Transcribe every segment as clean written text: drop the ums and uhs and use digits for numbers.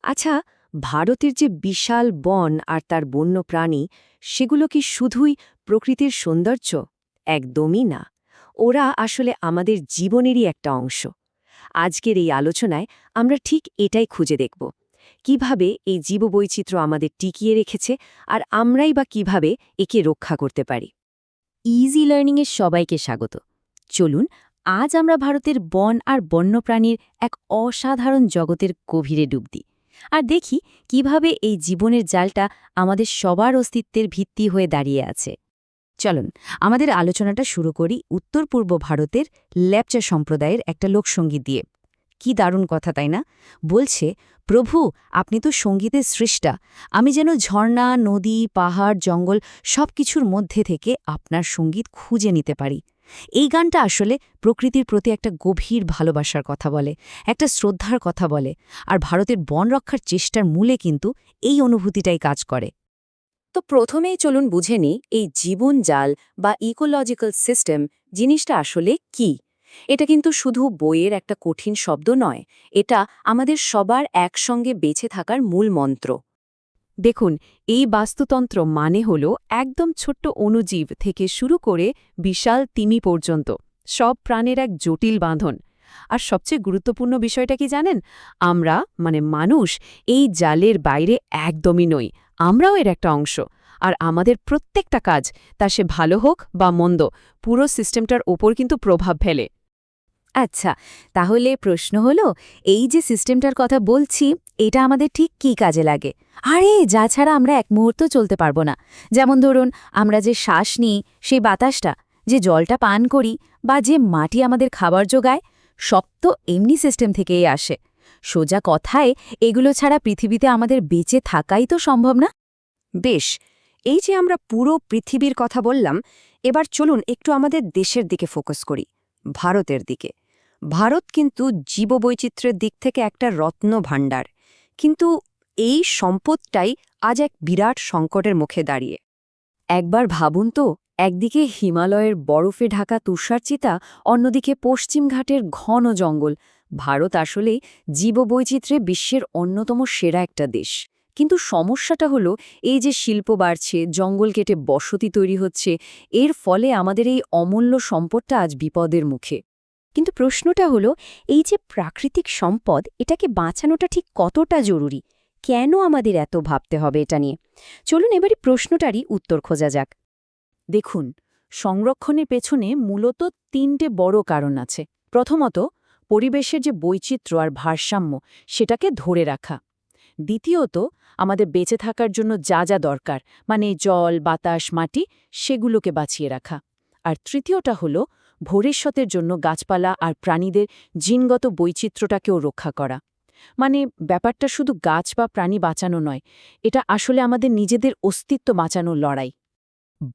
আচ্ছা, ভারতের যে বিশাল বন আর তার বন্য প্রাণী, সেগুলো কি শুধুই প্রকৃতির সৌন্দর্য? একদমই না। ওরা আসলে আমাদের জীবনেরই একটা অংশ। আজকের এই আলোচনায় আমরা ঠিক এটাই খুঁজে দেখব। কিভাবে এই জীববৈচিত্র্য আমাদের টিকিয়ে রেখেছে আর আমরাই বা কিভাবে একে রক্ষা করতে পারি। ইজি লার্নিংয়ের সবাইকে স্বাগত। চলুন আজ আমরা ভারতের বন আর বন্যপ্রাণীর এক অসাধারণ জগতের গভীরে ডুব দিই আর দেখি কিভাবে এই জীবনের জালটা আমাদের সবার অস্তিত্বের ভিত্তি হয়ে দাঁড়িয়ে আছে। চলুন আমাদের আলোচনাটা শুরু করি উত্তর পূর্ব ভারতের ল্যাপচা সম্প্রদায়ের একটা লোকসঙ্গীত দিয়ে। কি দারুণ কথা, তাই না? বলছে, প্রভু, আপনি তো সঙ্গীতের স্রষ্টা। আমি যেন ঝর্ণা, নদী, পাহাড়, জঙ্গল সবকিছুর মধ্যে থেকে আপনার সঙ্গীত খুঁজে নিতে পারি। এই গানটা আসলে প্রকৃতির প্রতি একটা গভীর ভালোবাসার কথা বলে, একটা শ্রদ্ধার কথা বলে, আর ভারতের বন রক্ষার চেষ্টার মূলে কিন্তু এই অনুভূতিটাই কাজ করে। তো প্রথমেই চলুন বুঝে নিই এই জীবন জাল বা ইকোলজিক্যাল সিস্টেম জিনিসটা আসলে কি। এটা কিন্তু শুধু বইয়ের একটা কঠিন শব্দ নয়, এটা আমাদের সবার একসঙ্গে বেঁচে থাকার মূল মন্ত্র। দেখুন, এই বাস্তুতন্ত্র মানে হল একদম ছোট্ট অণুজীব থেকে শুরু করে বিশাল তিমি পর্যন্ত সব প্রাণের এক জটিল বাঁধন। আর সবচেয়ে গুরুত্বপূর্ণ বিষয়টা কি জানেন? আমরা মানে মানুষ এই জালের বাইরে একদমই নই। আমরাও এর একটা অংশ। আর আমাদের প্রত্যেকটা কাজ, তা সে ভালো হোক বা মন্দ, পুরো সিস্টেমটার ওপর কিন্তু প্রভাব ফেলে। আচ্ছা, তাহলে প্রশ্ন হলো, এই যে সিস্টেমটার কথা বলছি, এটা আমাদের ঠিক কী কাজে লাগে? আরে যা ছাড়া আমরা এক মুহূর্ত চলতে পারবো না। যেমন ধরুন, আমরা যে শ্বাস নিই, সেই বাতাসটা, যে জলটা পান করি, বা যে মাটি আমাদের খাবার জোগায়, সব তো এমনি সিস্টেম থেকেই আসে। সোজা কথায়, এগুলো ছাড়া পৃথিবীতে আমাদের বেঁচে থাকাই তো সম্ভব না। বেশ, এই যে আমরা পুরো পৃথিবীর কথা বললাম, এবার চলুন একটু আমাদের দেশের দিকে ফোকাস করি, ভারতের দিকে। ভারত কিন্তু জীববৈচিত্র্যের দিক থেকে একটা রত্ন ভাণ্ডার, কিন্তু এই সম্পদটাই আজ এক বিরাট সংকটের মুখে দাঁড়িয়ে। একবার ভাবুন তো, একদিকে হিমালয়ের বরফে ঢাকা তুষারচিতা, অন্যদিকে পশ্চিম ঘাটের ঘন জঙ্গল। ভারত আসলেই জীববৈচিত্র্যে বিশ্বের অন্যতম সেরা একটা দেশ। কিন্তু সমস্যাটা হলো, এই যে শিল্প বাড়ছে, জঙ্গল কেটে বসতি তৈরি হচ্ছে, এর ফলে আমাদের এই অমূল্য সম্পদটা আজ বিপদের মুখে। কিন্তু প্রশ্নটা হলো, এই যে প্রাকৃতিক সম্পদ, এটাকে বাঁচানোটা ঠিক কতটা জরুরি? কেন আমাদের এত ভাবতে হবে এটা নিয়ে? চলুন এবারই প্রশ্নটারই উত্তর খোঁজা যাক। দেখুন, সংরক্ষণের পেছনে মূলত তিনটে বড় কারণ আছে। প্রথমত, পরিবেশের যে বৈচিত্র্য আর ভারসাম্য, সেটাকে ধরে রাখা। দ্বিতীয়ত, আমাদের বেঁচে থাকার জন্য যা যা দরকার, মানে জল, বাতাস, মাটি, সেগুলোকে বাঁচিয়ে রাখা। আর তৃতীয়টা হলো ভবিষ্যতের জন্য গাছপালা আর প্রাণীদের জিনগত বৈচিত্র্যটাকেও রক্ষা করা। মানে ব্যাপারটা শুধু গাছ বা প্রাণী বাঁচানো নয়, এটা আসলে আমাদের নিজেদের অস্তিত্ব বাঁচানোর লড়াই।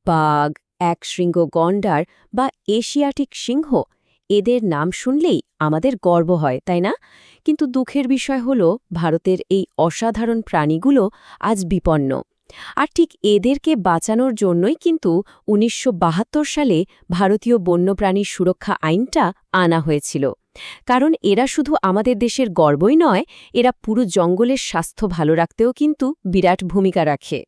বাঘ, একশৃঙ্গ গন্ডার বা এশিয়াটিক সিংহ, এদের নাম শুনলেই আমাদের গর্ব হয়, তাই না? কিন্তু দুঃখের বিষয় হল, ভারতের এই অসাধারণ প্রাণীগুলো আজ বিপন্ন। আর ঠিক এদেরকে বাঁচানোর জন্যই কিন্তু ১৯৭২ সালে ভারতীয় বন্যপ্রাণী সুরক্ষা আইনটা আনা হয়েছিল। কারণ এরা শুধু আমাদের দেশের গর্বই নয়, এরা পুরো জঙ্গলের স্বাস্থ্য ভালো রাখতেও কিন্তু বিরাট ভূমিকা রাখে।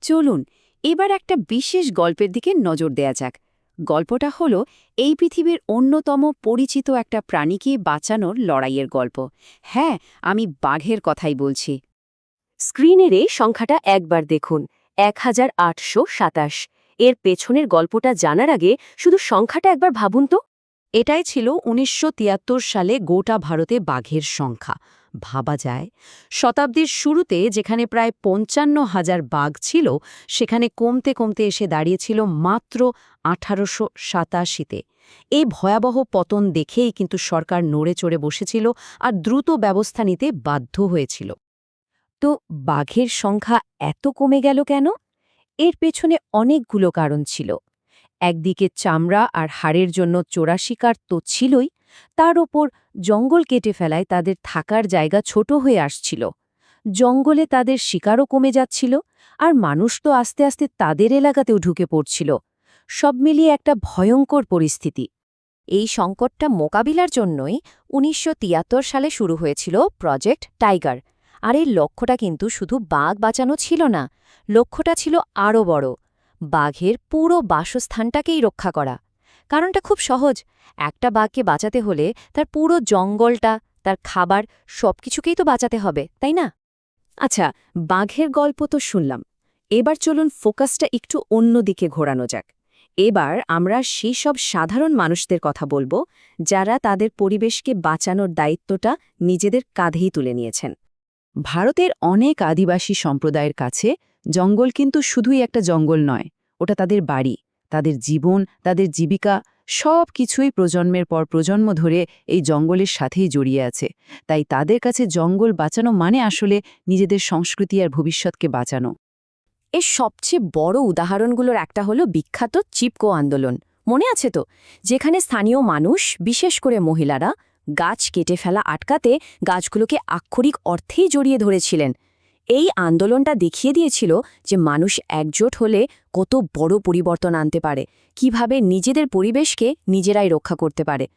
চলুন এবার একটা বিশেষ গল্পের দিকে নজর দেয়া যাক। গল্পটা হলো এই পৃথিবীর অন্যতম পরিচিত একটা প্রাণীকে বাঁচানোর লড়াইয়ের গল্প। হ্যাঁ, আমি বাঘের কথাই বলছি। স্ক্রিনের এই সংখ্যাটা একবার দেখুন, ১৮২৭। এর পেছনের গল্পটা জানার আগে শুধু সংখ্যাটা একবার ভাবুন তো। এটাই ছিল ১৯৭৩ সালে গোটা ভারতে বাঘের সংখ্যা। ভাবা যায়, শতাব্দীর শুরুতে যেখানে প্রায় ৫৫,০০০ বাঘ ছিল, সেখানে কমতে কমতে এসে দাঁড়িয়েছিল মাত্র ১৮৮৭-তে। এই ভয়াবহ পতন দেখেই কিন্তু সরকার নড়ে চড়ে বসেছিল আর দ্রুত ব্যবস্থা নিতে বাধ্য হয়েছিল। তো বাঘের সংখ্যা এত কমে গেল কেন? এর পেছনে অনেকগুলো কারণ ছিল। একদিকে চামড়া আর হাড়ের জন্য চোরা শিকার তো ছিলই, তার ওপর জঙ্গল কেটে ফেলায় তাদের থাকার জায়গা ছোট হয়ে আসছিল। জঙ্গলে তাদের শিকারও কমে যাচ্ছিল, আর মানুষ তো আস্তে আস্তে তাদের এলাকাতেও ঢুকে পড়ছিল। সব মিলিয়ে একটা ভয়ঙ্কর পরিস্থিতি। এই সংকটটা মোকাবিলার জন্যই ১৯৭৩ সালে শুরু হয়েছিল প্রজেক্ট টাইগার। আর এই লক্ষ্যটা কিন্তু শুধু বাঘ বাঁচানো ছিল না, লক্ষ্যটা ছিল আরও বড়, বাঘের পুরো বাসস্থানটাকেই রক্ষা করা। কারণটা খুব সহজ, একটা বাঘকে বাঁচাতে হলে তার পুরো জঙ্গলটা, তার খাবার সবকিছুকেই তো বাঁচাতে হবে, তাই না? আচ্ছা, বাঘের গল্প তো শুনলাম। এবার চলুন ফোকাসটা একটু অন্য দিকে ঘোরানো যাক। এবার আমরা সেই সব সাধারণ মানুষদের কথা বলবো যারা তাদের পরিবেশকে বাঁচানোর দায়িত্বটা নিজেদের কাঁধেই তুলে নিয়েছেন। ভারতের অনেক আদিবাসী সম্প্রদায়ের কাছে জঙ্গল কিন্তু শুধুই একটা জঙ্গল নয়, ওটা তাদের বাড়ি, তাদের জীবন, তাদের জীবিকা, সব কিছুই প্রজন্মের পর প্রজন্ম ধরে এই জঙ্গলের সাথেই জড়িয়ে আছে। তাই তাদের কাছে জঙ্গল বাঁচানো মানে আসলে নিজেদের সংস্কৃতি আর ভবিষ্যৎকে বাঁচানো। এর সবচেয়ে বড় উদাহরণগুলোর একটা হলো বিখ্যাত চিপকো আন্দোলন, মনে আছে তো? যেখানে স্থানীয় মানুষ, বিশেষ করে মহিলারা, গাছ কেটে ফেলা আটকাতে গাছগুলোকে আক্ষরিক অর্থেই জড়িয়ে ধরেছিলেন। এই আন্দোলনটা দেখিয়ে দিয়েছিল যে মানুষ একজোট হলে কত বড় পরিবর্তন আনতে পারে, কিভাবে নিজেদের পরিবেশকে নিজেরাই রক্ষা করতে পারে।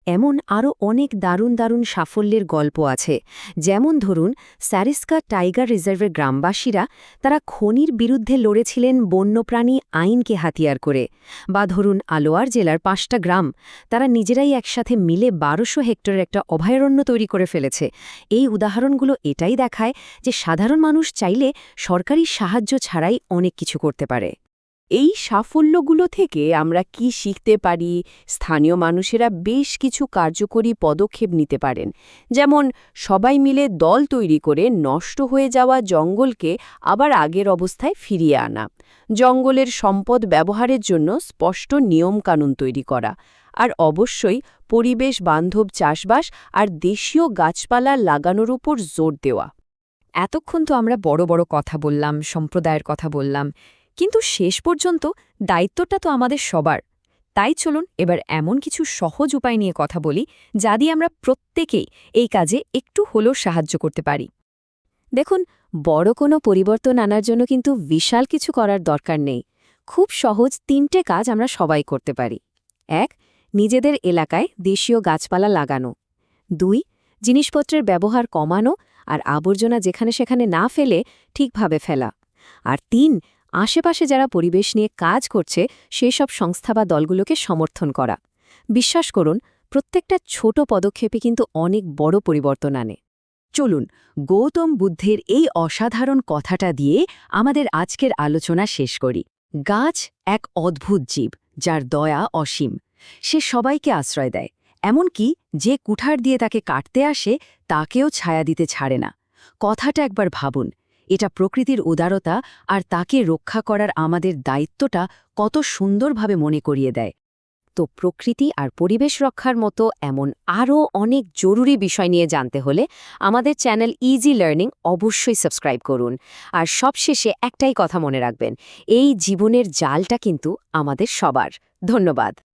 এমন আরও অনেক দারুণ দারুণ সাফল্যের গল্প আছে। যেমন ধরুন, স্যারিস্কা টাইগার রিজার্ভের গ্রামবাসীরা, তারা খনির বিরুদ্ধে লড়েছিলেন বন্যপ্রাণী আইনকে হাতিয়ার করে। বা ধরুন আলোয়ার জেলার 5টা গ্রাম, তারা নিজেরাই একসাথে মিলে 1200 হেক্টরের একটা অভয়ারণ্য তৈরি করে ফেলেছে। এই উদাহরণগুলো এটাই দেখায় যে সাধারণ মানুষ চাইলে সরকারি সাহায্য ছাড়াই অনেক কিছু করতে পারে। এই সাফল্যগুলো থেকে আমরা কি শিখতে পারি? স্থানীয় মানুষেরা বেশ কিছু কার্যকরী পদক্ষেপ নিতে পারেন, যেমন সবাই মিলে দল তৈরি করে নষ্ট হয়ে যাওয়া জঙ্গলকে আবার আগের অবস্থায় ফিরিয়ে আনা, জঙ্গলের সম্পদ ব্যবহারের জন্য স্পষ্ট নিয়মকানুন তৈরি করা, আর অবশ্যই পরিবেশ বান্ধব চাষবাস আর দেশীয় গাছপালা লাগানোর উপর জোর দেওয়া। এতক্ষণ তো আমরা বড় বড় কথা বললাম, সম্প্রদায়ের কথা বললাম, কিন্তু শেষ পর্যন্ত দায়িত্বটা তো আমাদের সবার। তাই চলুন এবার এমন কিছু সহজ উপায় নিয়ে কথা বলি যা দিয়ে আমরা প্রত্যেকেই এই কাজে একটু হলেও সাহায্য করতে পারি। দেখুন, বড় কোনো পরিবর্তন আনার জন্য কিন্তু বিশাল কিছু করার দরকার নেই। খুব সহজ 3টে কাজ আমরা সবাই করতে পারি। 1. নিজেদের এলাকায় দেশীয় গাছপালা লাগানো। 2. জিনিসপত্রের ব্যবহার কমানো আর আবর্জনা যেখানে সেখানে না ফেলে ঠিকভাবে ফেলা। আর 3. আশেপাশে যারা পরিবেশ নিয়ে কাজ করছে সেসব সংস্থা বা দলগুলোকে সমর্থন করা। বিশ্বাস করুন, প্রত্যেকটা ছোট পদক্ষেপে কিন্তু অনেক বড় পরিবর্তন আনে। চলুন গৌতম বুদ্ধের এই অসাধারণ কথাটা দিয়ে আমাদের আজকের আলোচনা শেষ করি। গাছ এক অদ্ভুত জীব, যার দয়া অসীম। সে সবাইকে আশ্রয় দেয়, এমনকি যে কুঠার দিয়ে তাকে কাটতে আসে তাকেও ছায়া দিতে ছাড়ে না। কথাটা একবার ভাবুন, এটা প্রকৃতির উদারতা আর তাকে রক্ষা করার আমাদের দায়িত্বটা কত সুন্দরভাবে মনে করিয়ে দেয়। তো প্রকৃতি আর পরিবেশ রক্ষার মতো এমন আরও অনেক জরুরি বিষয় নিয়ে জানতে হলে আমাদের চ্যানেল ইজি লার্নিং অবশ্যই সাবস্ক্রাইব করুন। আর সবশেষে একটাই কথা মনে রাখবেন, এই জীবনের জালটা কিন্তু আমাদের সবার। ধন্যবাদ।